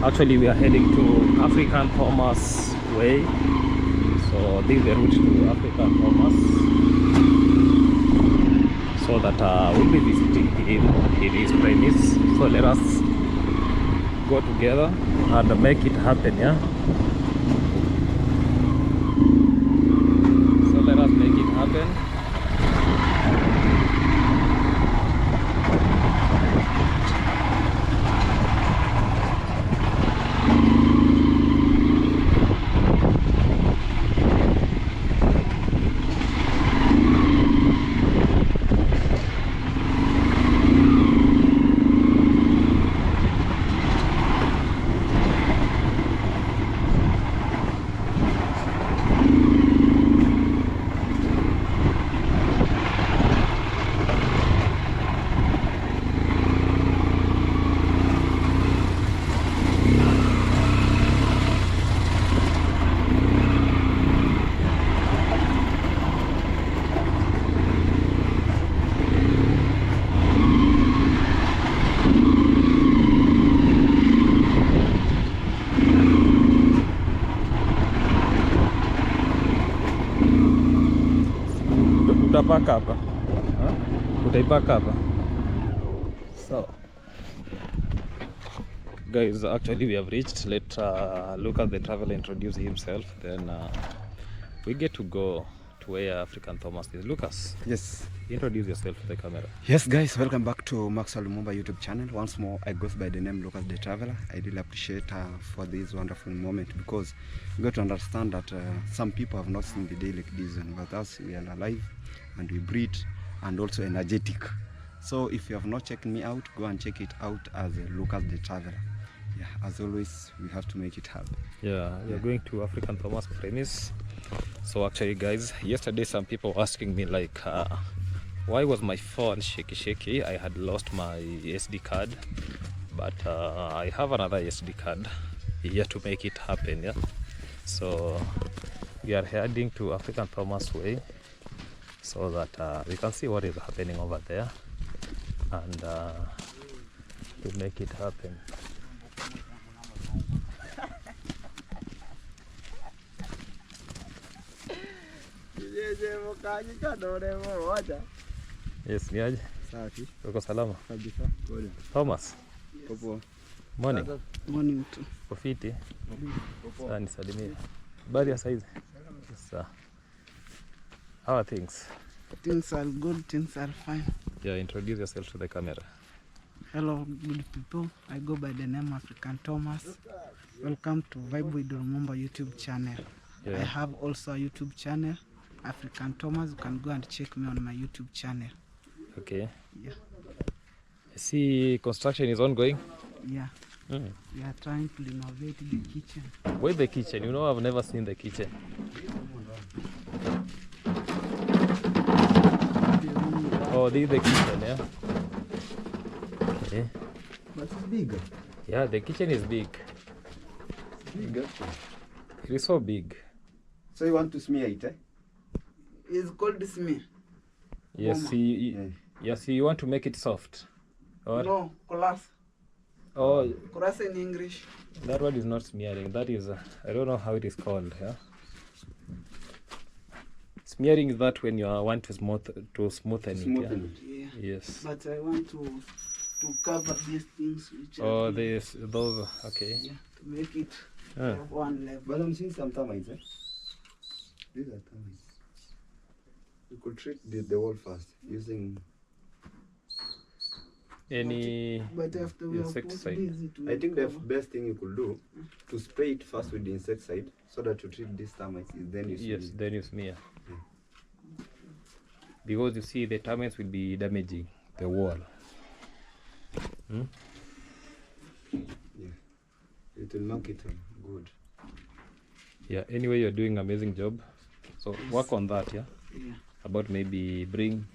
Actually, we are heading to African Thomas Way. So this is the route to African Thomas. So that we'll be visiting him in his premise. So let us go together and make it happen, yeah? So let us make it happen. Utapaka hapa. Utaipaka hapa. So guys, actually we have reached. Let look at the traveler introduce himself, then we get to go to where African Thomas is. Lucas, yes, introduce yourself to the camera. Yes guys, welcome back to Maxwell Lumumba YouTube channel. Once more, I go by the name Lucas the Traveler. I really appreciate for this wonderful moment, because you got to understand that some people have not seen the day like this, but us, we are alive and we breathe and also energetic. So if you have not checked me out, go and check it out as Lucas the Traveler. Yeah, as always, we have to make it happen. Yeah, we are going to African Thomas premise. So actually guys, yesterday some people were asking me like why was my phone shaky. I had lost my SD card, but I have another SD card here to make it happen, yeah. So we are heading to African Thomas Way so that we can see what is happening over there and to make it happen. Yes, niaje? Safi. Uko salama? Kabisa. Good. Thomas. Popo. Morning. Morning too. Kofiti. Sasa nisalimie. Habari ya saizi? Sasa. How are things? Things are good, things are fine. Yeah, introduce yourself to the camera. Hello, good people. I go by the name African Thomas. Welcome to Vibe with Lumumba YouTube channel. Yeah. I have also a YouTube channel, African Thomas. You can go and check me on my YouTube channel. Okay. Yeah. I see construction is ongoing. Yeah. We are trying to renovate the kitchen. Where's the kitchen? You know, I've never seen the kitchen. Oh, this is the kitchen, yeah? Okay. But it's big. Yeah, the kitchen is big. Big. It is so big. So you want to smear it, eh? It's called smear. Yes, yes, you want to make it soft. Or? No, collapse. Oh, Collapse in English. that one is not smearing. That is, I don't know how it is called. Yeah. Smearing is that when you want to smoothen it. Yeah. Yes. But I want to cover these things which Oh, are those. Okay. yeah, to make it Ah. have one level. But I'm seeing some termites, eh? These are termites. You could treat the wall first using... Any But after we have put insecticide? this, it will I think the cover. best thing you could do to spray it first with the insecticide so that you treat these termites, then you Yes, see. then you smear. Because you see, the termites will be damaging the wall. Hmm? Yeah. It will make it good. Yeah. Anyway, you're doing amazing job. So work on that. Yeah. Yeah. About maybe bring.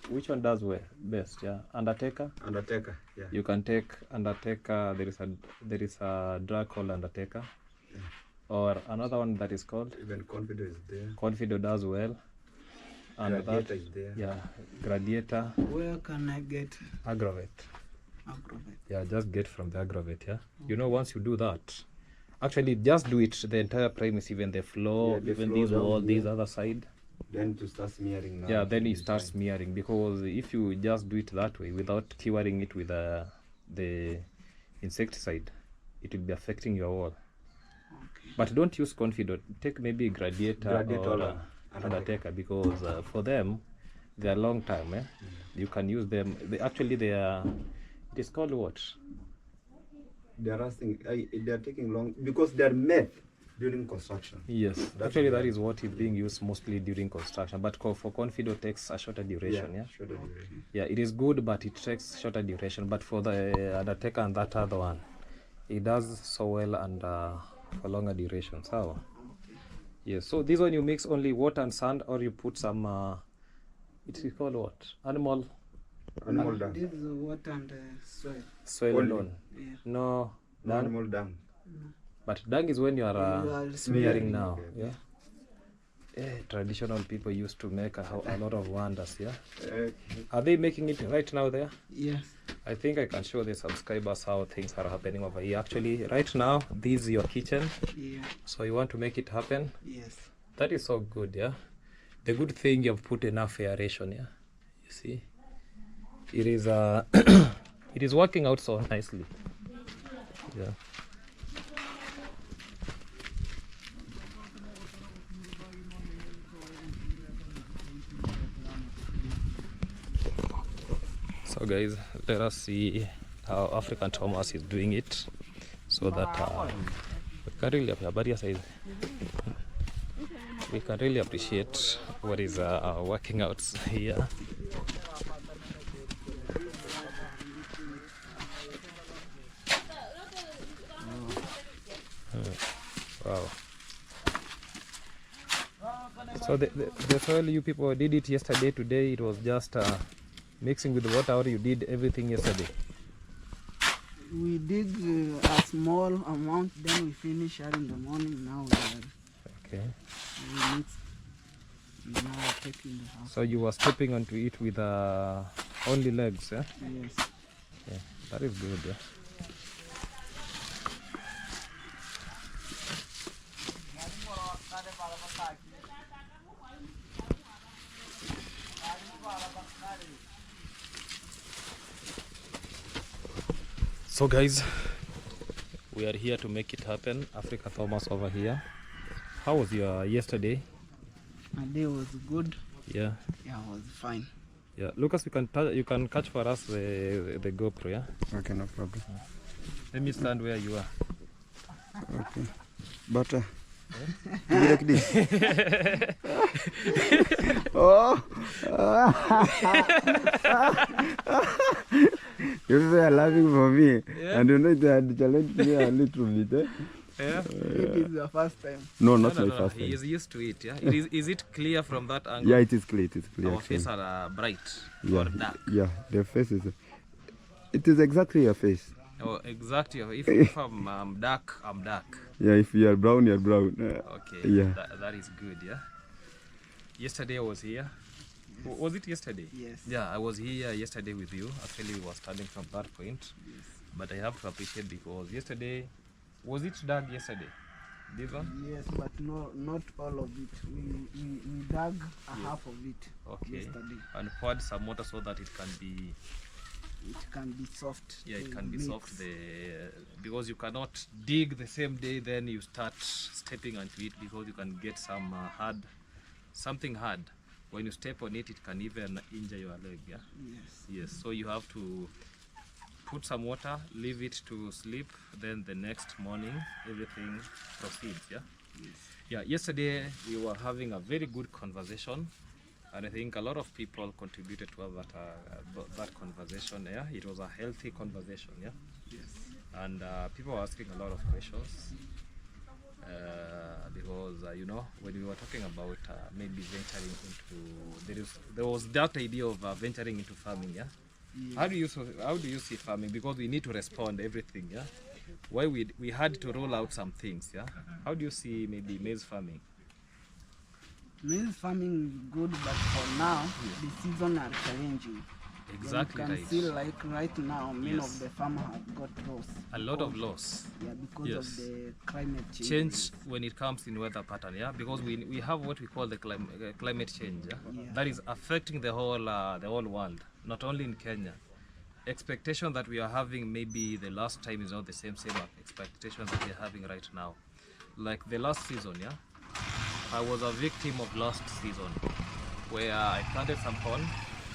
Which one does well best? Yeah. Undertaker. Undertaker, yeah. You can take Undertaker. There is a drug called Undertaker, Yeah. or another one that is called Even Confido is there. Confido does well. And Gladiator that, is there. yeah, Gladiator, Where can I get? Aggravate. Agrovet. Yeah, just get from the aggravate, yeah. You know, once you do that, actually just do it the entire premise, even the floor, Yeah, the even floor this down wall, here. this other side. Then to start smearing now. Yeah, then it you is start fine. smearing, because if you just do it that way without curing it with the insecticide, it will be affecting your wall. Okay. But don't use Confident. Take maybe Gladiator or or Undertaker, because for them, they are long time. You can use them. They are. It is called what? They are asking, they are taking long because they are made during construction. Yes, That's actually the- that is what is being used mostly during construction. But for Confido takes a shorter duration. Yeah. shorter duration. Yeah, it is good, but it takes shorter duration. But for the Undertaker and that other one, it does so well and for longer duration. So, yes. So this one you mix only water and sand, or you put some. It is called what? Animal Animal dung. This is water and soil. soil Only. alone. Yeah. No, No dung. animal dung. But dung is when you are You are smearing smearing. now. Yeah. Traditional people used to make a lot of wonders. Yeah. Are they making it right now there? Yes. I think I can show the subscribers how things are happening over here. Actually, right now, this is your kitchen. Yeah. So you want to make it happen. Yes. That is so good, yeah. The good thing, you've put enough aeration, yeah. You see, it is it is working out so nicely. Yeah. So guys, let us see how African Thomas is doing it, so that we can really we can really appreciate what is working out here. Wow. So the soil you people did it yesterday, today it was just mixing with water, or you did everything yesterday? We did a small amount, then we finish early in the morning. Now Okay. we mix. Now we're taking the house. So you were stepping onto it with only legs, yeah? Yes. Yeah, that is good, yeah. So guys, we are here to make it happen. Africa Thomas over here. How was your yesterday? My day was good. Yeah. Yeah, it was fine. Yeah, Lucas, you can catch for us the GoPro, yeah? Okay, no problem. Let me stand where you are. Okay. But to be like this. Oh. You people are laughing for me. Yeah. And you know they had challenged me a little bit. Eh? Yeah. It is the first time. No, not No, my first he time. is used to it, yeah? Is it clear from that angle? Yeah, it is clear. It is clear. Our actually. faces are bright Yeah, or dark. yeah, the face is. It is exactly your face. Oh, exactly. If I'm dark, I'm dark. Yeah, if you are brown, you are brown. Okay. Yeah. That is good, yeah? Yesterday I was here. Was it yesterday? Yes. Yeah, I was here yesterday with you. Actually, we were starting from that point. Yes. But I have to appreciate, because yesterday, was it dug yesterday? This one? Yes, but not all of it. We dug a half of it Okay. yesterday. And poured some water so that it can be, It can be soft. yeah, it the can be mix. soft. Because you cannot dig the same day, then you start stepping onto it, because you can get some something hard. When you step on it, it can even injure your leg. Yeah. Yes. Yes. So you have to put some water, leave it to sleep. Then the next morning, everything proceeds. Yeah. Yes. Yeah. Yesterday we were having a very good conversation, and I think a lot of people contributed to that conversation. Yeah. It was a healthy conversation. Yeah. Yes. And people were asking a lot of questions. Because you know, when we were talking about maybe venturing into, there was that idea of venturing into farming, yeah. Yes. How do you see farming? Because we need to respond everything, yeah. Why we had to roll out some things, yeah. How do you see maybe maize farming? Maize farming is good, but for now the season are challenging. Exactly You can right. see like right now, many Yes. of the farmers have got loss. A lot of loss. Yeah, because Yes. of the climate change. Change when it comes in weather pattern, yeah, because we have what we call the climate change, yeah? Yeah. That is affecting the whole world, not only in Kenya. Expectation that we are having maybe the last time is not the same expectation that we are having right now. Like the last season, yeah, I was a victim of last season where I planted some corn,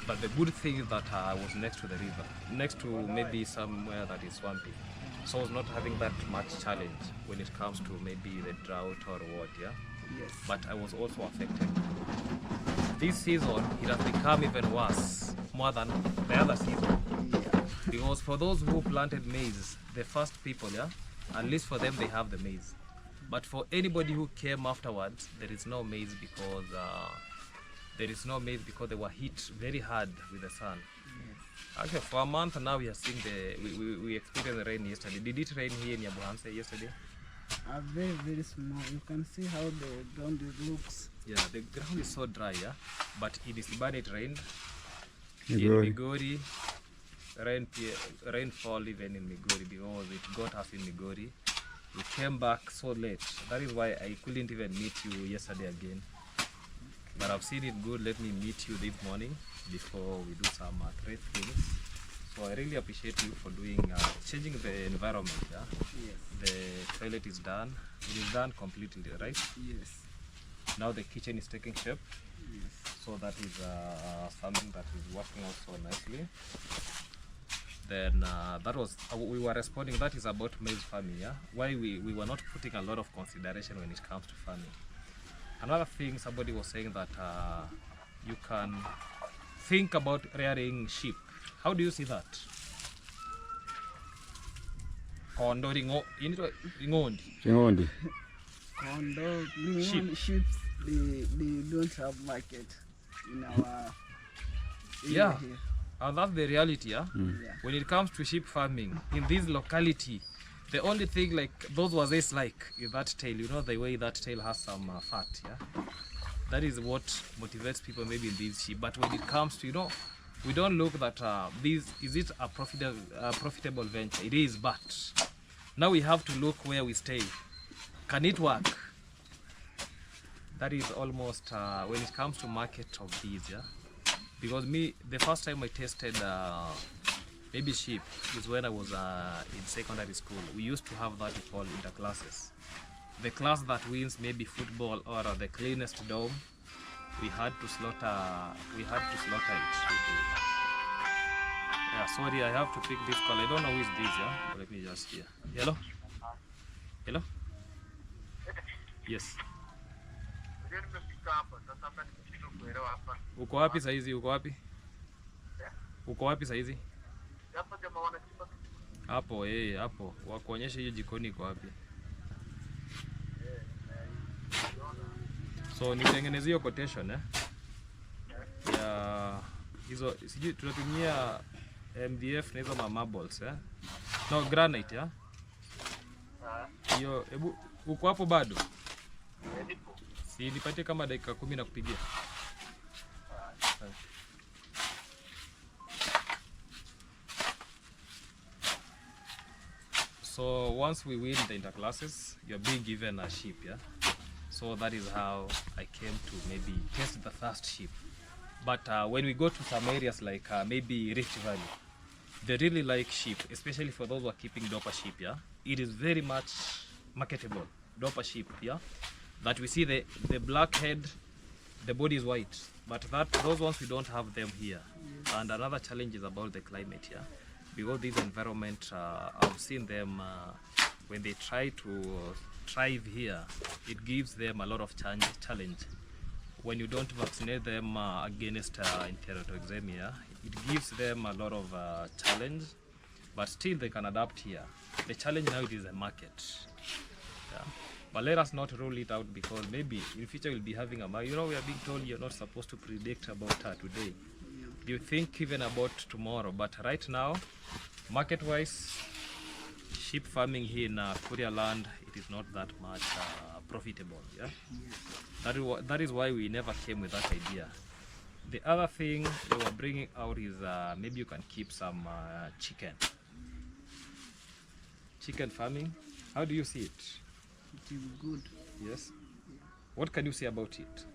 but the good thing is that I was next to the river, next to maybe somewhere that is swampy. So I was not having that much challenge when it comes to maybe the drought or what, yeah? Yes. But I was also affected. This season, it has become even worse, more than the other season. Yeah. Because for those who planted maize, the first people, yeah, at least for them they have the maize. But for anybody who came afterwards, there is no maize because they were hit very hard with the sun. Actually, for a month now we are seeing we experienced the rain yesterday. Did it rain here in Yabuhanse yesterday? Very, very small. You can see how the ground looks. Yeah, the ground is so dry, yeah. But in Isibani it rained. Migori. In Migori, rainfall even in Migori because it got us in Migori. We came back so late. That is why I couldn't even meet you yesterday again. But I've seen it good. Let me meet you this morning before we do some great things. So I really appreciate you for doing changing the environment. Yeah, Yes. the toilet is done. It is done completely, right? Yes. Now the kitchen is taking shape. Yes. So that is something that is working out so nicely. Then that was we were responding. That is about maize farming. Yeah, why we were not putting a lot of consideration when it comes to farming. Another thing, somebody was saying that you can think about rearing sheep. How do you see that? Kondo ringondi. Chingondi. Condo, Sheep. sheep, they don't have market in our area Yeah. here. And that's the reality, yeah? Yeah. When it comes to sheep farming in this locality, the only thing like those was like is that tail, you know, the way that tail has some fat, yeah? That is what motivates people maybe in these sheep. But when it comes to, you know, we don't look that is it a profitable venture? It is, but now we have to look where we stay. Can it work? That is almost when it comes to market of these, yeah? Because me, the first time I tasted maybe sheep is when I was in secondary school. We used to have that we call interclasses. The class that wins maybe football or the cleanest dome, we had to slaughter it. Yeah, sorry, I have to pick this call. I don't know who is this, yeah? But let me just hear. Hello? Hello? Yes. Uko wapi saizi? Uko wapi? Uko wapi saizi? Hapo hapo. Wakuonyesha hiyo jikoni iko wapi? So nitengeneze hiyo quotation ya hizo, sijui tunatumia MDF na hizo marbles no granite hiyo. Hebu uko hapo bado? Si nipatie kama dakika 10 na kupigia. So once we win the interclasses, you're being given a sheep, yeah? So that is how I came to maybe test the first sheep. But when we go to some areas like maybe Rift Valley, they really like sheep, especially for those who are keeping doper sheep, yeah? It is very much marketable, doper sheep, yeah? That we see the black head, the body is white, but those ones we don't have them here. Yes. And another challenge is about the climate, yeah? Because this environment, I've seen them when they try to thrive here, it gives them a lot of challenge. When you don't vaccinate them against enterotoxemia, it gives them a lot of challenge, but still they can adapt here. The challenge now is the market. Yeah? But let us not rule it out, because maybe in future we'll be having you know, we are being told you're not supposed to predict about today. You think even about tomorrow, but right now, market-wise, sheep farming here in Kuria land, it is not that much profitable. Yeah, that is why we never came with that idea. The other thing they were bringing out is maybe you can keep some chicken farming. How do you see it? It is good. Yes. What can you say about it?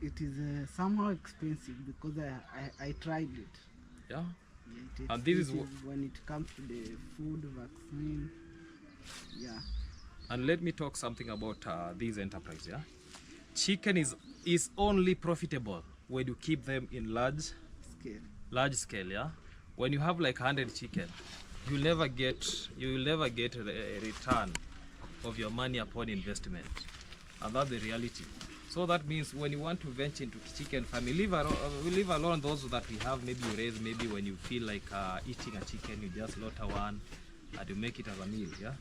It is somehow expensive because I tried it. Yeah. It is And this is expensive when it comes to the food, vaccine. Yeah. And let me talk something about this enterprise. Yeah. Chicken is only profitable when you keep them in large scale. Yeah. When you have like 100 chicken, you will never get a return of your money upon investment, and that's the reality. So that means when you want to venture into chicken farming, leave alone those that we have. Maybe you raise, maybe when you feel like eating a chicken, you just slaughter one and you make it as a meal. Yeah.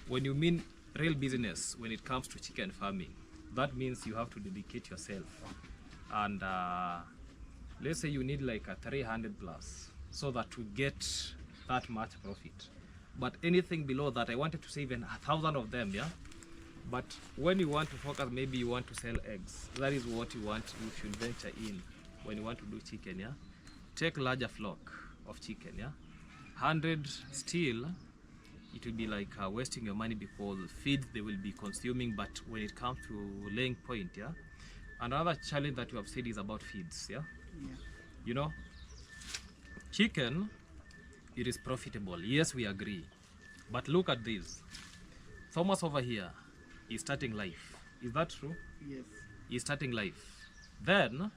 When you mean real business, when it comes to chicken farming, that means you have to dedicate yourself, and let's say you need like a 300 plus, so that to get that much profit. But anything below that, I wanted to say even 1,000 of them, yeah. But when you want to focus, maybe you want to sell eggs. That is what you should venture in when you want to do chicken, yeah. Take larger flock of chicken, yeah. 100 still, it will be like wasting your money because feed they will be consuming. But when it comes to laying point, yeah. Another challenge that you have said is about feeds, yeah. You know, chicken, it is profitable. Yes, we agree. But look at this. Thomas over here is starting life. Is that true? Yes. He's starting life. Then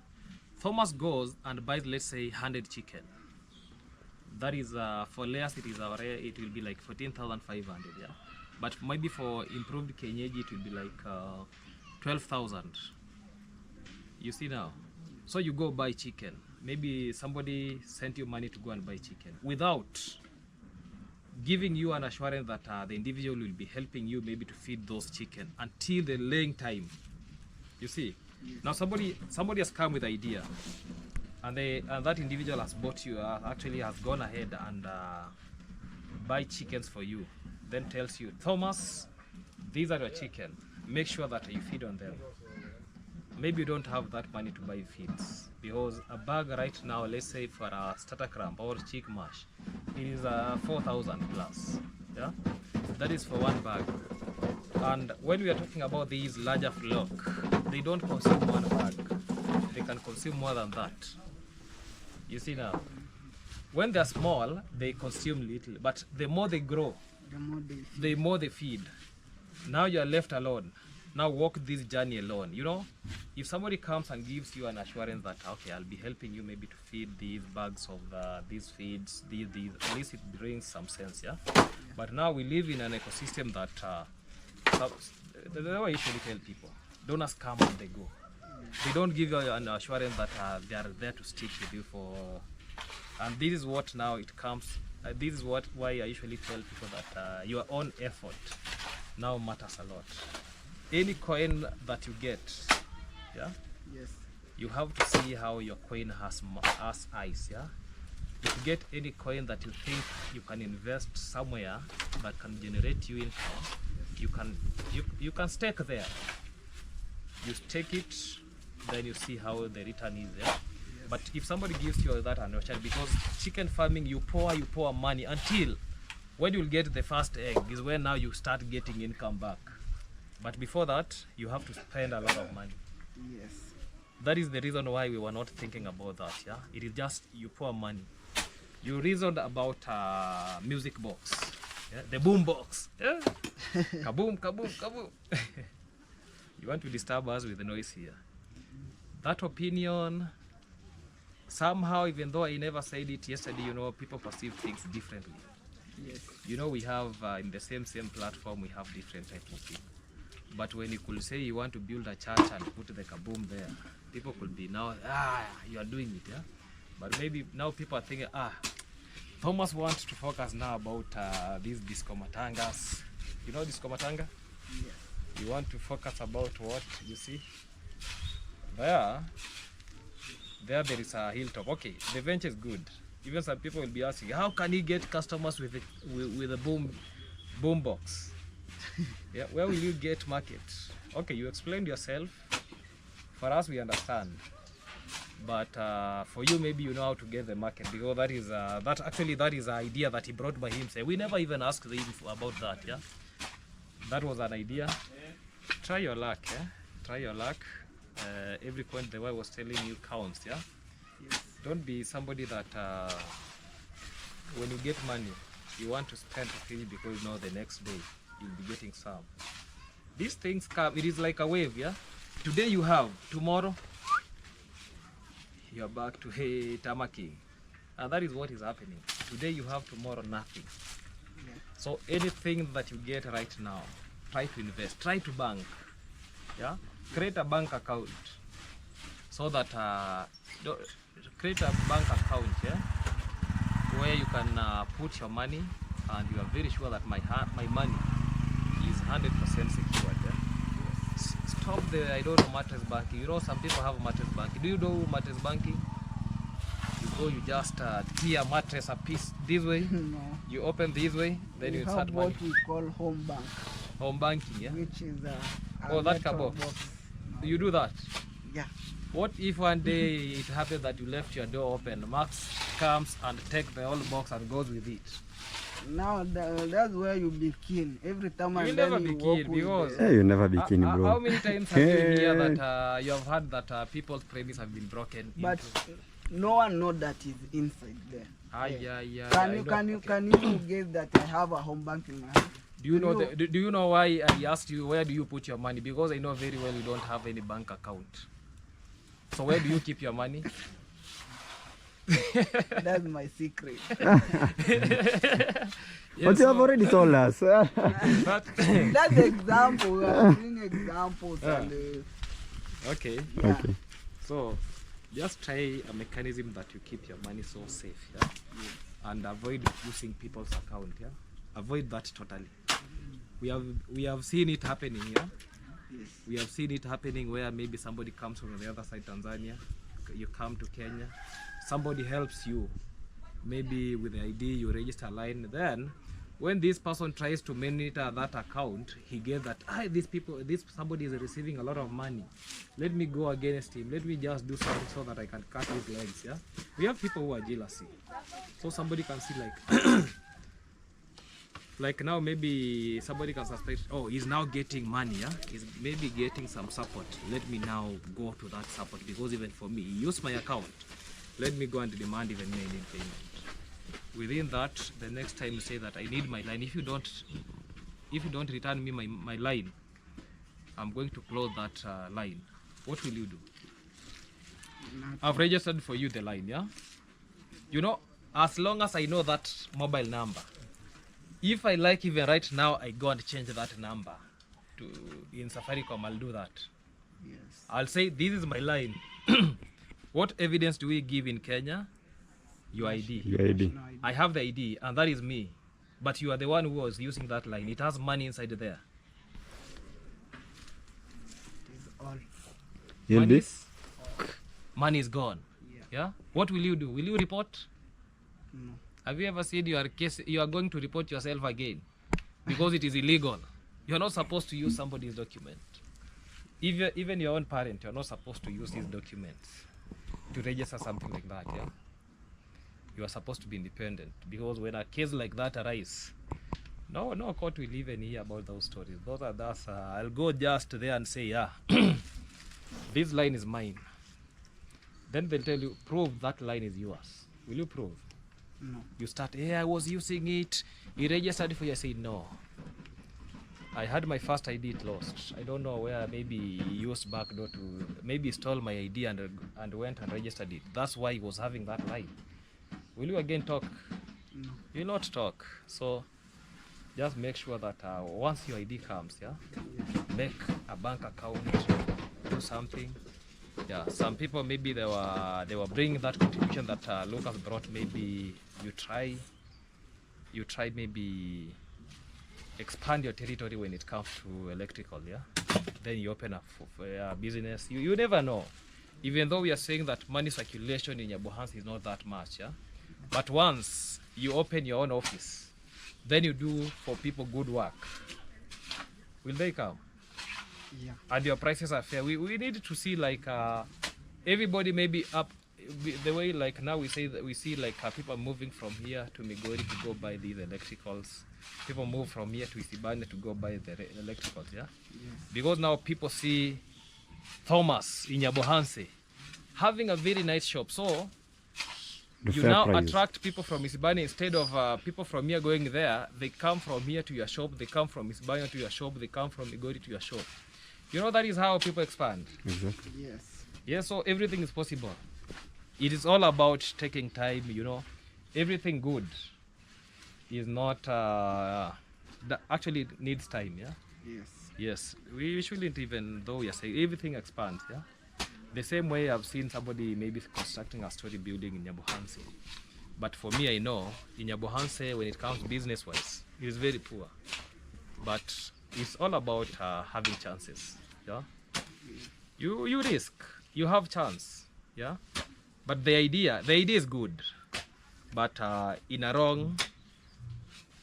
Thomas goes and buys, let's say, 100 chicken. That is for layers. It will be like 14,500. Yeah. But maybe for improved Kenyeji, it will be like 12,000. You see now. So you go buy chicken. Maybe somebody sent you money to go and buy chicken without giving you an assurance that the individual will be helping you maybe to feed those chicken until the laying time. You see, now somebody has come with idea, and that individual has bought you, actually has gone ahead and buy chickens for you, then tells you, Thomas, these are your chicken, make sure that you feed on them. Maybe you don't have that money to buy feeds, because a bag right now, let's say for a starter cramp or chick mash, it is 4,000 plus. Yeah, that is for one bag. And when we are talking about these larger flock, they don't consume one bag. They can consume more than that. You see now, when they're small, they consume little, but the more they grow, the more they feed. Now you are left alone. Now walk this journey alone. You know, if somebody comes and gives you an assurance that, okay, I'll be helping you maybe to feed these bags of these feeds, these, at least it brings some sense, yeah? But now we live in an ecosystem that, the way I usually tell people, donors come and they go. They don't give you an assurance that they are there to stick with you for, and this is what now it comes, this is why I usually tell people that your own effort now matters a lot. Any coin that you get, yeah, Yes. you have to see how your coin has eyes, yeah. If you get any coin that you think you can invest somewhere that can generate you income, you can stake there. You stake it, then you see how the return is, yeah. Yes. But if somebody gives you that understanding, because chicken farming, you pour money until when you'll get the first egg is when now you start getting income back. But before that, you have to spend a lot of money. Yes. That is the reason why we were not thinking about that, yeah? It is just you pour money. You reasoned about music box, yeah? The boom box, yeah? Kaboom, kaboom, kaboom. You want to disturb us with the noise here. That opinion, somehow, even though I never said it yesterday, you know, people perceive things differently. Yes. You know, we have in the same platform, we have different types of people. But when you could say you want to build a church and put the kaboom there, people could be now, you are doing it, yeah? But maybe now people are thinking, Thomas wants to focus now about these disco matangas. You know disco matanga? Yes. You want to focus about what, you see? There is a hilltop. Okay, the venture is good. Even some people will be asking, how can he get customers with a boom box? Yeah, where will you get market? Okay, you explained yourself For us, we understand. But for you, maybe you know how to get the market, because that is that is an idea that he brought by himself. We never even asked him about that. Yeah, that was an idea. Try your luck. Yeah, try your luck. Every coin the way was telling you counts. Yeah, Yes. don't be somebody that when you get money, you want to spend to finish, because you know the next day you'll be getting some. These things come. It is like a wave. Yeah, today you have, tomorrow you're back to tamaking, and that is what is happening. Today you have, tomorrow nothing. Yeah. So anything that you get right now, try to invest, try to bank. Yeah, create a bank account, so that create a bank account, yeah, where you can put your money, and you are very sure that my money is 100% secured. Yeah? Stop the, I don't know, mattress banking. You know, some people have mattress banking. Do you know mattress banking? You go, you just tear mattress a piece this way. No. You open this way, then We you have start what money. we call home bank, Home banking, yeah. which is a Oh, that metal kabox. box. No. You do that. Yeah. What if one day it happens that you left your door open? Max comes and takes the whole box and goes with it. Now that's where you be keen. Every time You'll and never then be you walk keen, with because Hey, you never be keen, how bro. many times have you heard that you have heard that people's premises have been broken but into? no one know that is inside there. Yeah. Can you guess that I have a home bank in my house? Do you know do you know why I asked you where do you put your money? Because I know very well you don't have any bank account. So where do you keep your money? That's my secret. But you have already told us. But, That's the example. We are doing examples. Yeah. And, okay. yeah. Okay. So just try a mechanism that you keep your money so safe, yeah? And avoid using people's account, yeah? Avoid that totally. We have seen it happening here. Yes. We have seen it happening where maybe somebody comes from the other side, Tanzania, you come to Kenya, somebody helps you, maybe with the ID, you register a line, then when this person tries to monitor that account, he gets that, this somebody is receiving a lot of money. Let me go against him. Let me just do something so that I can cut his legs, yeah? We have people who are jealousy. So somebody can see like, like now maybe somebody can suspect, oh, he's now getting money, yeah? He's maybe getting some support. Let me now go to that support, because even for me, he used my account. Let me go and demand even me in payment. Within that, the next time you say that I need my line, if you don't return me my line, I'm going to close that line. What will you do? I've registered for you the line, yeah? You know, as long as I know that mobile number, if I like, even right now, I go and change that number to in Safaricom, I'll do that. Yes. I'll say, this is my line. What evidence do we give in Kenya? Your ID. Your ID. No, I have the ID, and that is me. But you are the one who was using that line. It has money inside there. it is all. In Money this? Money is gone. Yeah. Yeah. What will you do? Will you report? No. Have you ever said you are going to report yourself again? Because it is illegal. You are not supposed to use somebody's document. Even your own parent, you are not supposed to use his documents to register something like that, yeah? You are supposed to be independent, because when a case like that arises, no court will even hear about those stories. I'll go just there and say, yeah, this line is mine. Then they'll tell you, prove that line is yours. Will you prove? No. You start, hey, I was using it. He registered for you. I say, no. I had my first ID, it lost. I don't know where, maybe he used backdoor to, maybe stole my ID and went and registered it. That's why he was having that line. Will you again talk? No. You will not talk. So just make sure that once your ID comes, yeah, make a bank account, do something. Yeah, some people maybe they were bringing that contribution that Lucas brought. Maybe you try maybe expand your territory when it comes to electrical, yeah. Then you open up for business. You never know. Even though we are saying that money circulation in Nyabohansi is not that much, yeah. But once you open your own office, then you do for people good work. Will they come? Yeah. and your prices are fair. We need to see like everybody maybe up the way like now we say that we see like people moving from here to Migori to go buy these electricals. People move from here to Isibane to go buy the electricals, yeah? Yes. Because now people see Thomas in Nyabohanse having a very nice shop. So you now attract people from Isibane instead of people from here going there. They come from here to your shop, they come from Isibane to your shop, they come from Migori to your shop. You know, that is how people expand. Exactly. Yes. Yes, so everything is possible. It is all about taking time, you know. Everything good is not actually it needs time, yeah. Yes. Yes, we shouldn't, even though we are saying everything expands, yeah. The same way I've seen somebody maybe constructing a story building in Nyabohanse, but for me I know in Nyabohanse when it comes business wise it is very poor, but it's all about having chances, yeah. You risk, you have chance, yeah. But the idea is good, but in a wrong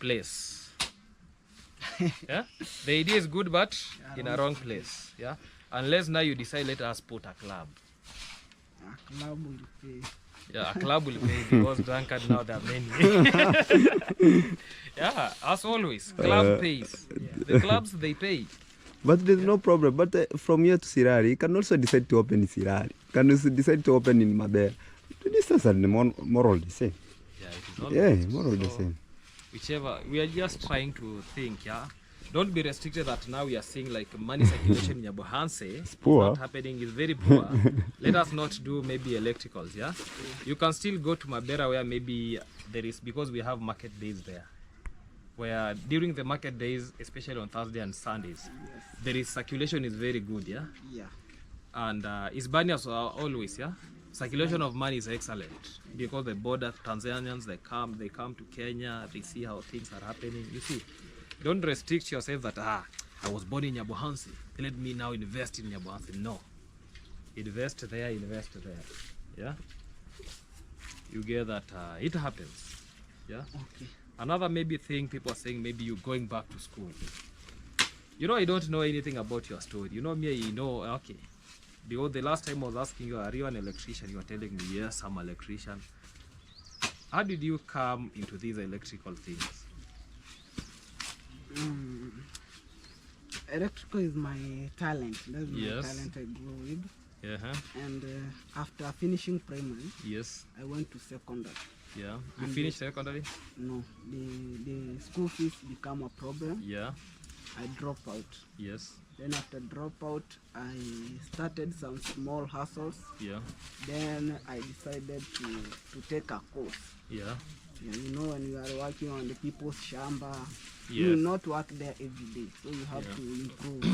place. Yeah, the idea is good, but in a wrong place. Yeah, unless now you decide let us put a club. A club will pay. Yeah, a club will pay because drunkard now there are many. Yeah, as always, club pays. The clubs they pay. But there's no problem. But from here to Sirari, you can also decide to open in Sirari. You can also decide to open in Mabera. The distance are more or the same. Yeah, it is all More or the same. Whichever, we are just trying to think, yeah. Don't be restricted that now we are seeing like money circulation in Nyabohanse. It's poor. not happening, it's very poor. Let us not do maybe electricals, yeah. You can still go to Mabera where maybe there is, because we have market days there, where during the market days, especially on Thursday and Sundays, there is circulation is very good, yeah. Yeah. And Isbanians are always, yeah. Circulation of money is excellent because the border Tanzanians they come to Kenya, they see how things are happening. You see, don't restrict yourself that I was born in Nyabohanse, let me now invest in Nyabohanse. No, invest there, yeah. You get that it happens, yeah. Okay. Another maybe thing people are saying, maybe you going back to school. You know, I don't know anything about your story. You know me, you know, okay. Because the last time I was asking you, are you an electrician? You were telling me, yes, I'm an electrician. How did you come into these electrical things? Electrical is my talent. That's my Yes. talent I grew with. Yeah. And after finishing primary, Yes. I went to secondary. Yeah. You And finished secondary? No, the school fees become a problem. Yeah. I dropped out. Yes. Then after dropout, I started some small hustles. Yeah. Then I decided to take a course. Yeah. You know, when you are working on the people's shamba, you Yes. will not work there every day, so you have to improve.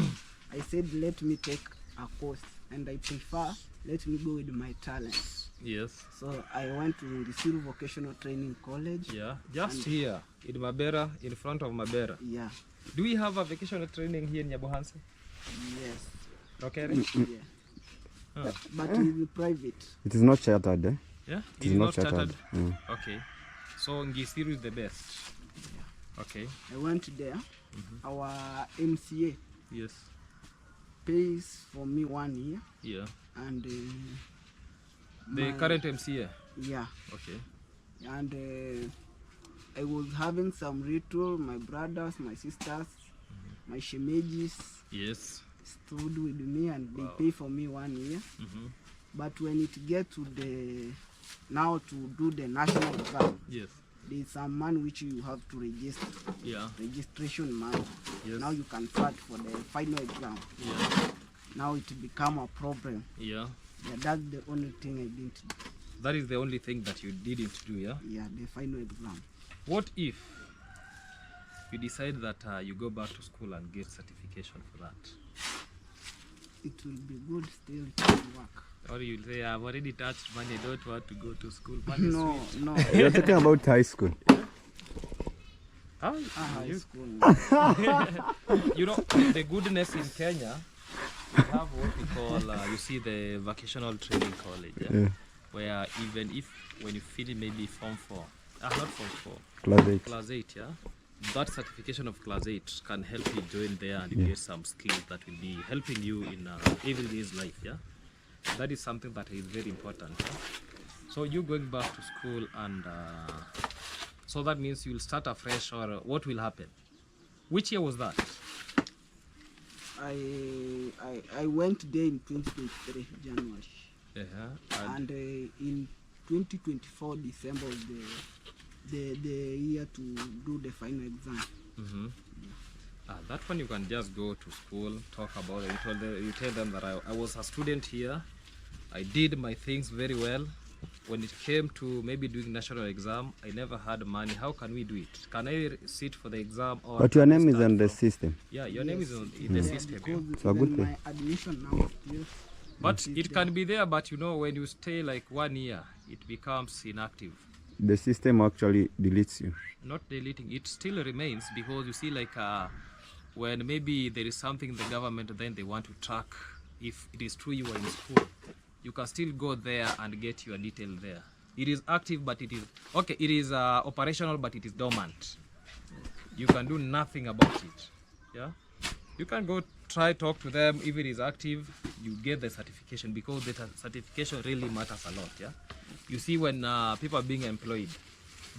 I said, let me take a course, and I prefer let me go with my talents. Yes. So I went to the Civil Vocational Training College. Yeah. Just And- here in Mabera, in front of Mabera. Yeah. Do we have a vocational training here in Nyabohanse? Yes. Okay. Yeah. Huh. But it will be private. It is not chartered, eh? Yeah. It is not chartered. Okay. So Ngisiru is the best. Okay. I went there. Our MCA Yes. pays for me 1 year, Yeah. and The my- current MCA. yeah, Okay. and I was having some ritual. My brothers, my sisters, my shemagis Yes. stood with me, and they Wow. pay for me 1 year. But when it gets to the now to do the national exam, Yes. there's some money which you have to register, Yeah. registration money. Yes. Now you can start for the final exam. Yeah. Now it become a problem. Yeah. Yeah, that's the only thing I didn't do. That is the only thing that you didn't do, yeah? Yeah, the final exam. What if you decide that you go back to school and get certification for that? It will be good still to work. Or you say, I've already touched money, I don't want to go to school. Money is No, sweet. no. You're talking about high school. How? High You, school. you know, the goodness in Kenya, we have what we call, you see, the vocational training college, yeah? Yeah. Where even if, when you finish maybe Form 4, not Form 4, Class 8. Class 8, yeah? that certification of class 8 can help you join there and get some skills that will be helping you in everyday's life. Yeah, that is something that is very important. Yeah? So you going back to school, and so that means you will start afresh, or what will happen? Which year was that? I went there in 2023 January, and in 2024 December was the year to do the final exam. That one you can just go to school, talk about it. You tell them that I was a student here, I did my things very well. When it came to maybe doing national exam, I never had money. How can we do it? Can I sit for the exam? Or but your name is on the system. Yeah, your name is in the system. Because So good my admission now still. But it can be there, but you know, when you stay like 1 year, it becomes inactive. The system actually deletes you. Not deleting, it still remains, because you see, like when maybe there is something in the government, then they want to track if it is true you are in school. You can still go there and get your detail there. It is active, but it is okay. It is operational, but it is dormant. You can do nothing about it. Yeah, you can go try talk to them. If it is active, you get the certification, because the certification really matters a lot. Yeah, you see, when people are being employed,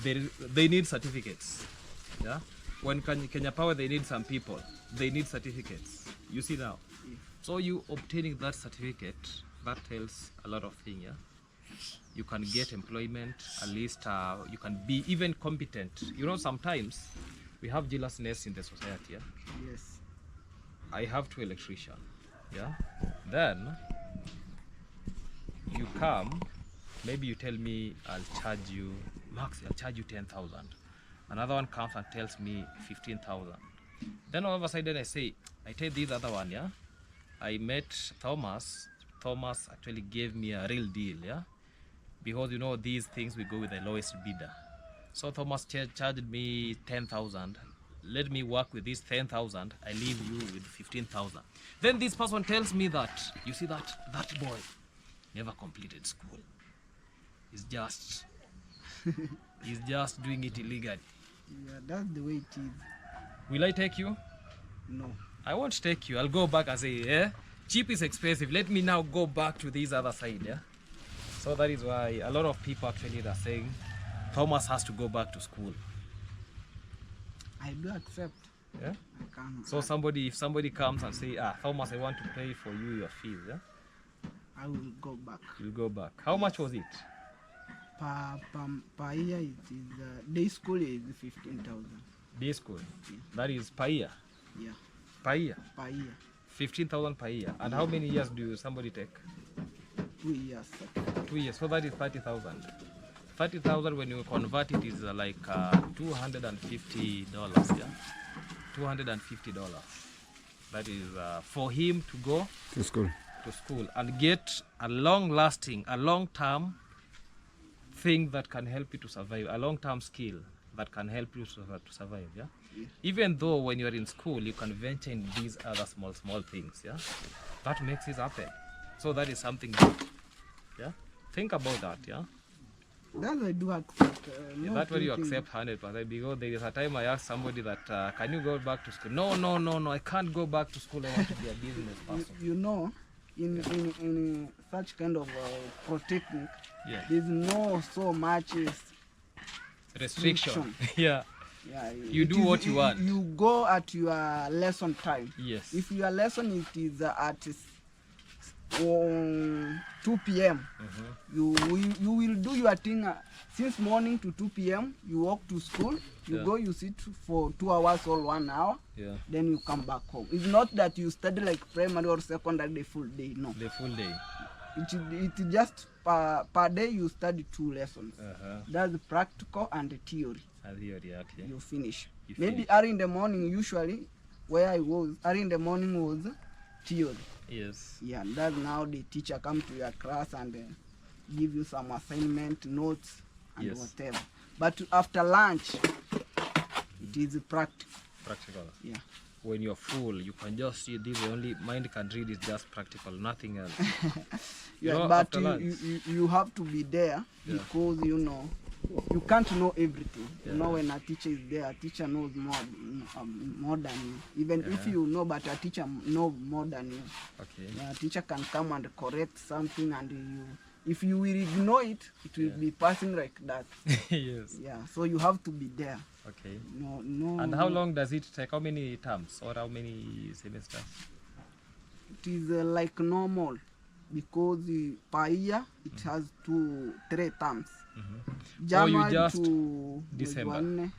they need certificates. Yeah, when Kenya Power, they need some people, they need certificates. You see now, so you obtaining that certificate, that tells a lot of things. Yeah, you can get employment, at least you can be even competent. You know, sometimes we have jealousness in the society. Yeah? Yes. I have 2 electricians. Yeah, then you come, maybe you tell me I'll charge you, Max, I'll charge you 10,000. Another one comes and tells me 15,000. Then all of a sudden I tell this other one, yeah, I met Thomas. Thomas actually gave me a real deal, yeah, because you know, these things we go with the lowest bidder. So Thomas charged me 10,000. Let me work with this 10,000. I leave you with 15,000. Then this person tells me that, you see, that boy never completed school. He's just doing it illegally. Yeah, that's the way it is. Will I take you? No. I won't take you. I'll go back and say, cheap is expensive. Let me now go back to this other side. Yeah. So that is why a lot of people actually are saying Thomas has to go back to school. I do accept. Yeah. I can. So if somebody comes and say, Thomas, I want to pay for you your fees. Yeah. I will go back. You'll go back. How much was it? Per year, it is day school is 15,000. Day school. Yeah. That is per year. Yeah. Per year. Per year. 15,000 per year. And how many years do somebody take? 2 years. 2 years. So that is 30,000. 30,000 when you convert it is like $250. Yeah. $250. That is for him to go To school. And get a long-lasting, a long-term thing that can help you to survive, a long-term skill that can help you to survive. Yeah? Even though when you're in school, you can venture in these other small things. Yeah, that makes it happen. So that is something good. Yeah, think about that. Yeah, that I do accept. That's where you accept 100%, because there is a time I asked somebody that can you go back to school? No, I can't go back to school. I want to be a business person. You know, in such kind of protecting, yeah, there's no so much restriction. Yeah. Yeah, you do what you want. You go at your lesson time. Yes. If your lesson is at 2 p.m. You will do your thing since morning to 2 p.m. You walk to school. You go. You sit for 2 hours or 1 hour. Yeah. Then you come back home. It's not that you study like primary or secondary the full day. No. The full day. It just per day you study 2 lessons. That's the practical and the theory. Okay. You finish. Maybe early in the morning, usually where I was, early in the morning was theory. Yes. Yeah, and that's now the teacher come to your class and give you some assignment, notes, and whatever. But after lunch, it is practical. Practical. Yeah. When you're full, you can just see this. The only mind can read is just practical, nothing else. Yeah, but you have to be there because you know you can't know everything. You know, when a teacher is there, a teacher knows more than you. Even if you know, but a teacher know more than you. Okay. A teacher can come and correct something, and if you will ignore it, it will be passing like that. Yes. Yeah. So you have to be there. Okay. No. And how long does it take? How many terms or how many semesters? It is like normal, because per year it has 3 terms. January to December.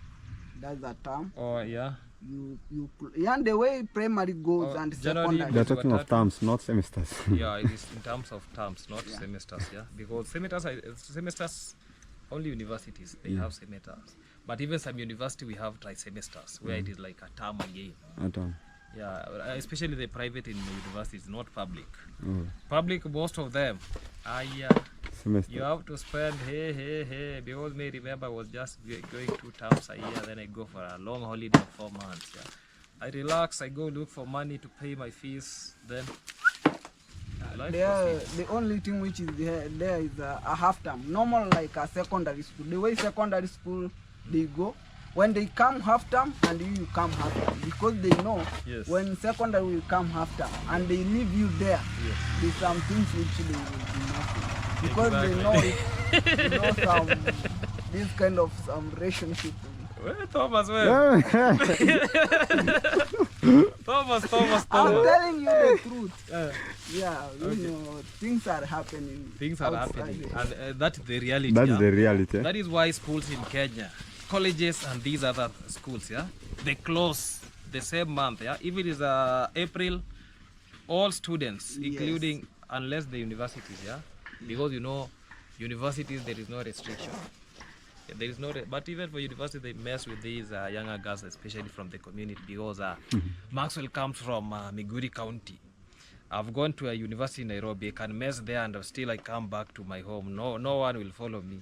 That's a term. Oh yeah. And the way primary goes and secondary. They're talking of terms, not semesters. Yeah, it is in terms of terms, not semesters. Yeah, because semesters only universities they have semesters. But even some university we have tri-semesters where it is like a term again. A term. Yeah, especially the private in universities, not public. Public, most of them, Semester. you have to spend, hey, because me remember I was just going 2 terms a year, then I go for a long holiday of 4 months. Yeah. I relax, I go look for money to pay my fees, then The only thing which is there is a half term, normal like a secondary school. The way secondary school they go, when they come half term and you come half term, because they know when secondary will come half term and they leave you there, there's some things which they will be missing, because they know it, you know, some this kind of some relationship. Thomas, Thomas. I'm telling you the truth. Yeah, you know, things are happening. Things are happening, and that's the reality. That's the reality. That is why schools in Kenya, colleges and these other schools, they close the same month. If it is April, all students, including unless the universities, because you know, universities there is no restriction. There is no, but even for university they mess with these younger girls, especially from the community, because Maxwell comes from Migori County. I've gone to a university in Nairobi. I can mess there and still I come back to my home. No one will follow me.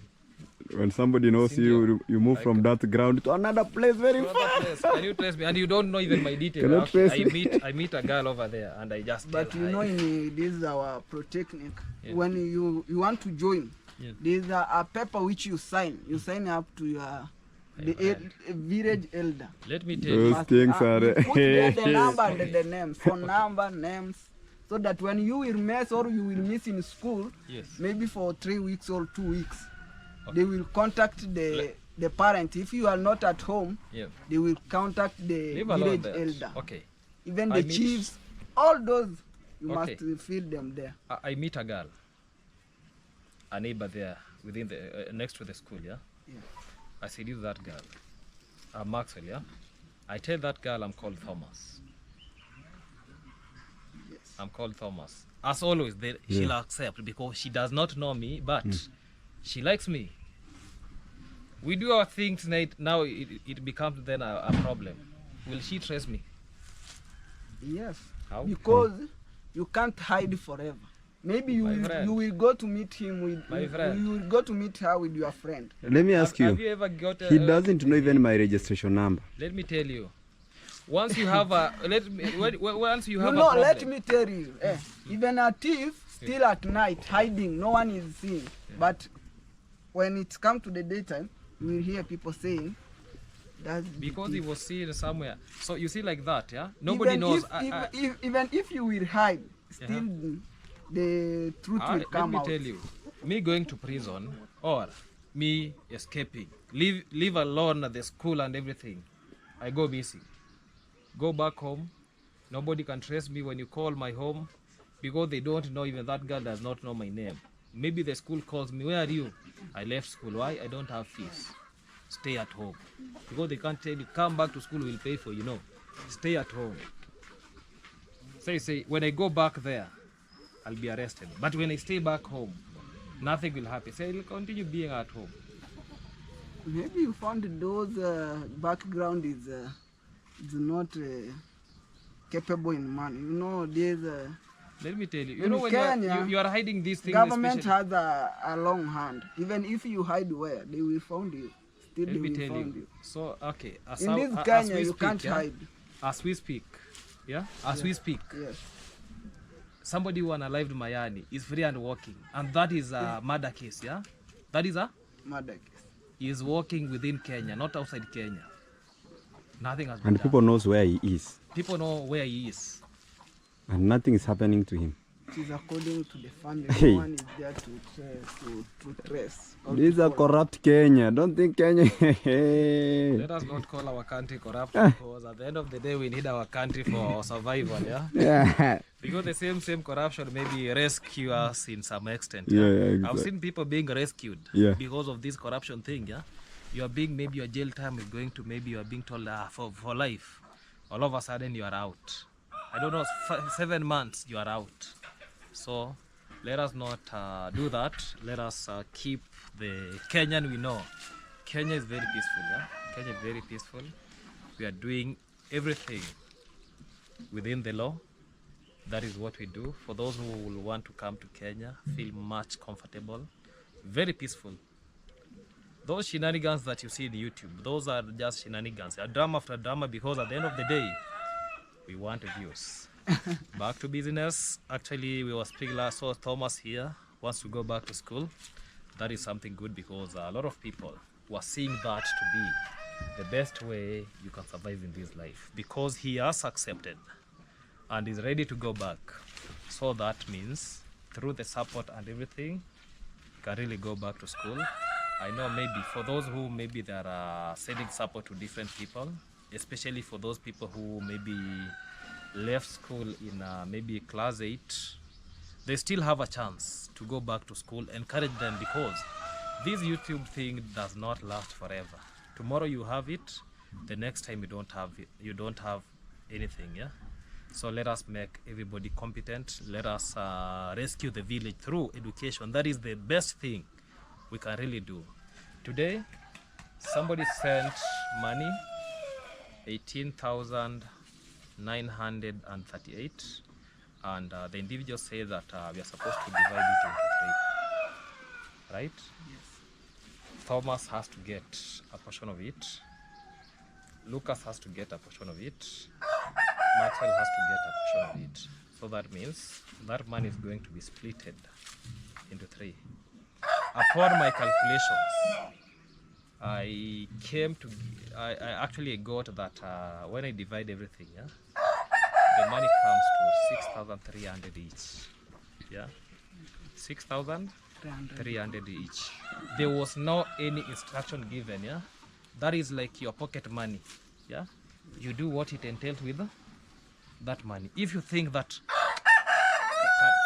When somebody knows you move from that ground to another place very far. Can you trace me? And you don't know even my details. I meet a girl over there and I just But tell you her, know, this is our technique. When you want to join, there's a paper which you sign. You sign up to your village elder. Let me tell you. Those things are... You put there the number and the names, phone number, names, so that when you will miss or you will miss in school, maybe for 3 weeks or 2 weeks, they will contact the parent. If you are not at home, they will contact the village elder. Okay. Even the chiefs, all those, you must feel them there. I meet a girl, a neighbor there, within the next to the school. I seduce that girl, Maxwell. I tell that girl I'm called Thomas. I'm called Thomas. As always, she'll accept because she does not know me, but she likes me. We do our things, now it becomes then a problem. Will she trust me? Yes. How? Because you can't hide forever. Maybe you will go to meet him with you will go to meet her with your friend. Let me ask you. Have you ever got He doesn't know even my registration number. Let me tell you. Once you have a once you have a know, problem. let me tell you. Even a thief still at night hiding, no one is seeing. But when it comes to the daytime, you will hear people saying that's because he was seen somewhere. So you see like that, nobody even knows. Even if you will hide, still the truth will come out. Let me tell you, me going to prison or me escaping, leave alone at the school and everything, I go missing. Go back home. Nobody can trace me when you call my home because they don't know, even that girl does not know my name. Maybe the school calls me, where are you? I left school. Why? I don't have fees. Stay at home. Because they can't tell you, come back to school, we'll pay for you. No. Stay at home. Say, when I go back there, I'll be arrested. But when I stay back home, nothing will happen. Say, I'll continue being at home. Maybe you found those background is not capable in money. You know, there's let me tell you. You know, when Kenya, you are hiding these things. Government has a long hand. Even if you hide where, they will find you. Still, let me tell you. So, okay. In this Kenya, you can't hide. As we speak, we speak. Yes. Somebody who unalived Mayani is free and walking, and that is a murder case. That is a murder case. is working within Kenya, not outside Kenya. Nothing has been And done. people knows where he is. People know where he is. And nothing is happening to him. It is according to the family. Hey. No one is there to trace. or This is to a follow. corrupt Kenya. Don't think Kenya. Let us not call our country corrupt because at the end of the day we need our country for survival, yeah? Yeah. Because the same corruption maybe rescue us in some extent. Yeah, Yeah? exactly. I've seen people being rescued Yeah. because of this corruption thing, yeah? You are being, maybe your jail time is going to, maybe you are being told for life. All of a sudden you are out. I don't know, 7 months you are out. So let us not do that. Let us keep the Kenyan we know. Kenya is very peaceful, yeah? Kenya is very peaceful. We are doing everything within the law. That is what we do. For those who will want to come to Kenya, feel much comfortable, very peaceful. Those shenanigans that you see in YouTube, those are just shenanigans, a drama after drama, because at the end of the day, we want views. Back to business. Actually, we were speaking last, so Thomas here wants to go back to school. That is something good because a lot of people were seeing that to be the best way you can survive in this life, because he has accepted and is ready to go back. So that means through the support and everything, you can really go back to school. I know maybe for those who maybe they are sending support to different people, especially for those people who maybe left school in maybe class 8, they still have a chance to go back to school. Encourage them, because this YouTube thing does not last forever. Tomorrow you have it, the next time you don't have it, you don't have anything, yeah? So let us make everybody competent. Let us rescue the village through education. That is the best thing we can really do. Today, somebody sent money, 18,938, and the individual says that we are supposed to divide it into 3, right? Yes. Thomas has to get a portion of it. Lucas has to get a portion of it. Maxwell has to get a portion of it. So that means that money is going to be splitted into 3. Upon my calculations, I actually got that when I divide everything, yeah, the money comes to 6,300 each. Yeah, 6,300 each. There was no any instruction given, yeah. That is like your pocket money, yeah. You do what it entails with that money. If you think that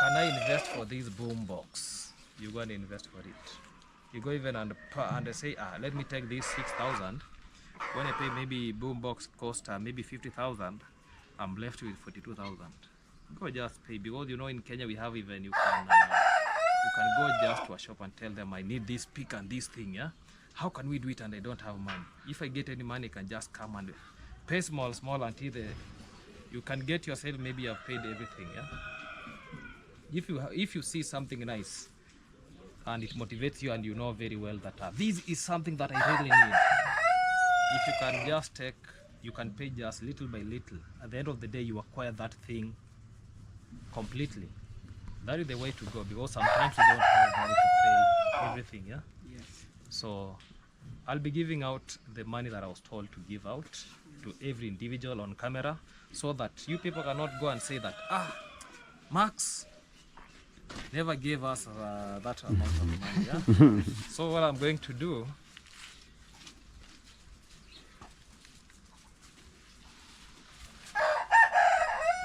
can I invest for this boom box, you go and invest for it. You go even and say, let me take this 6,000. When I pay maybe boom box cost maybe 50,000, I'm left with 42,000. Go just pay, because you know in Kenya we have even you can go just to a shop and tell them I need this pick and this thing, yeah. How can we do it and I don't have money? If I get any money, I can just come and pay small until you can get yourself, maybe you've paid everything, yeah. If you see something nice and it motivates you and you know very well that this is something that I really need, if you can just take, you can pay just little by little. At the end of the day, you acquire that thing completely. That is the way to go, because sometimes you don't have money to pay everything, yeah. Yes. So I'll be giving out the money that I was told to give out to every individual on camera, so that you people cannot go and say that Max never gave us that amount of money, yeah? So what I'm going to do,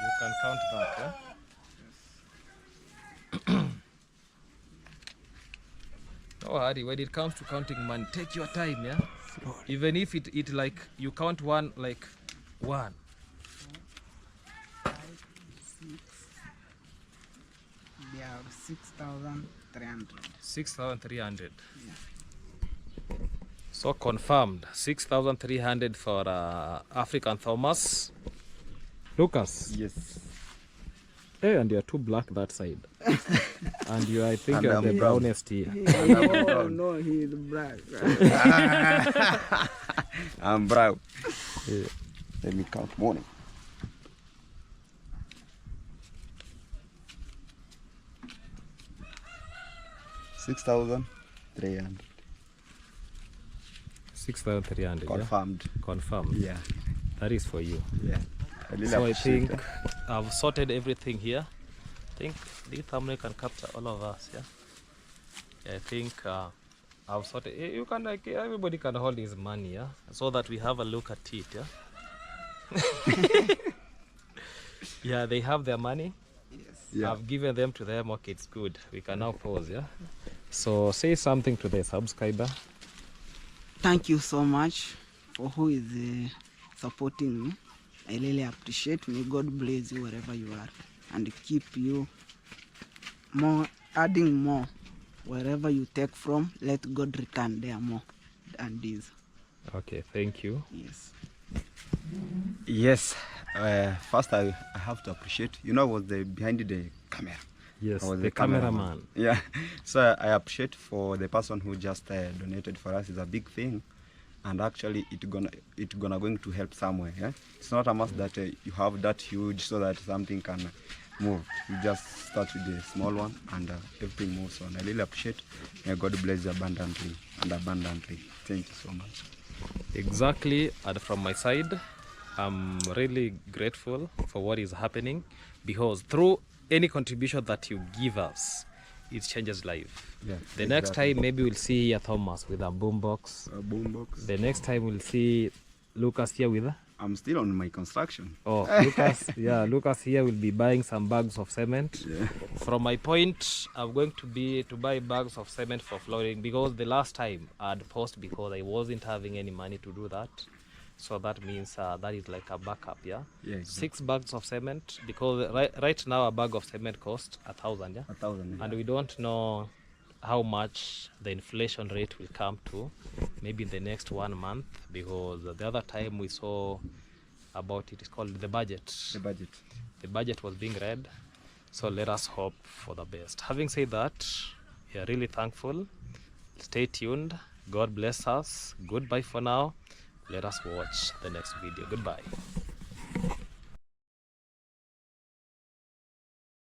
you can count that, yeah? No hurry, when it comes to counting money, take your time, yeah? Even if it like, you count one, like 1. 5, 6. They are 6,300. 6,300. Yeah. So confirmed, 6,300 for African Thomas. Lucas. Yes. Hey, and you're too black that side. And you, I think And you're I'm the brown. brownest here. Oh no, he is black. I'm brown. Yeah. Let me count money. 6,300. 6,300. confirmed. Yeah? Confirmed. Yeah. That is for you. Yeah. I really So I appreciate think it. I've sorted everything here. I think the thumbnail can capture all of us. Yeah. I think I've sorted. You can like everybody can hold his money. Yeah. So that we have a look at it. Yeah. Yeah. They have their money. Yes. Yeah. I've given them to them. Okay, it's good. We can now pause. Yeah. So say something to the subscriber. Thank you so much for who is supporting me. I really appreciate. May God bless you wherever you are and keep you more, adding more. Wherever you take from, let God return there more than this. Okay, thank you. Yes. Yes. First, I have to appreciate. You know, I was behind the camera. Yes, I was the cameraman. Yeah. So I appreciate for the person who just donated for us. Is a big thing, and actually it gonna going to help somewhere. Yeah. It's not a must that you have that huge so that something can move. You just start with the small one, and everything moves on. I really appreciate. May God bless you abundantly and abundantly. Thank you so much. Exactly, and from my side, I'm really grateful for what is happening, because through any contribution that you give us, it changes life. Yeah, The next time maybe we'll see here Thomas with a boombox. A boombox. The next time we'll see Lucas here with I'm still on my construction. Lucas. Yeah, Lucas here will be buying some bags of cement. Yeah. From my point, I'm going to buy bags of cement for flooring, because the last time I'd paused because I wasn't having any money to do that. So that means that is like a backup. Yeah, Yeah, exactly. 6 bags of cement, because right now a bag of cement costs 1,000. Yeah, 1,000. and we don't know how much the inflation rate will come to, maybe in the next 1 month, because the other time we saw about it is called the budget. The budget was being read, so let us hope for the best. Having said that, we are really thankful. Stay tuned. God bless us. Goodbye for now. Let us watch the next video. Goodbye.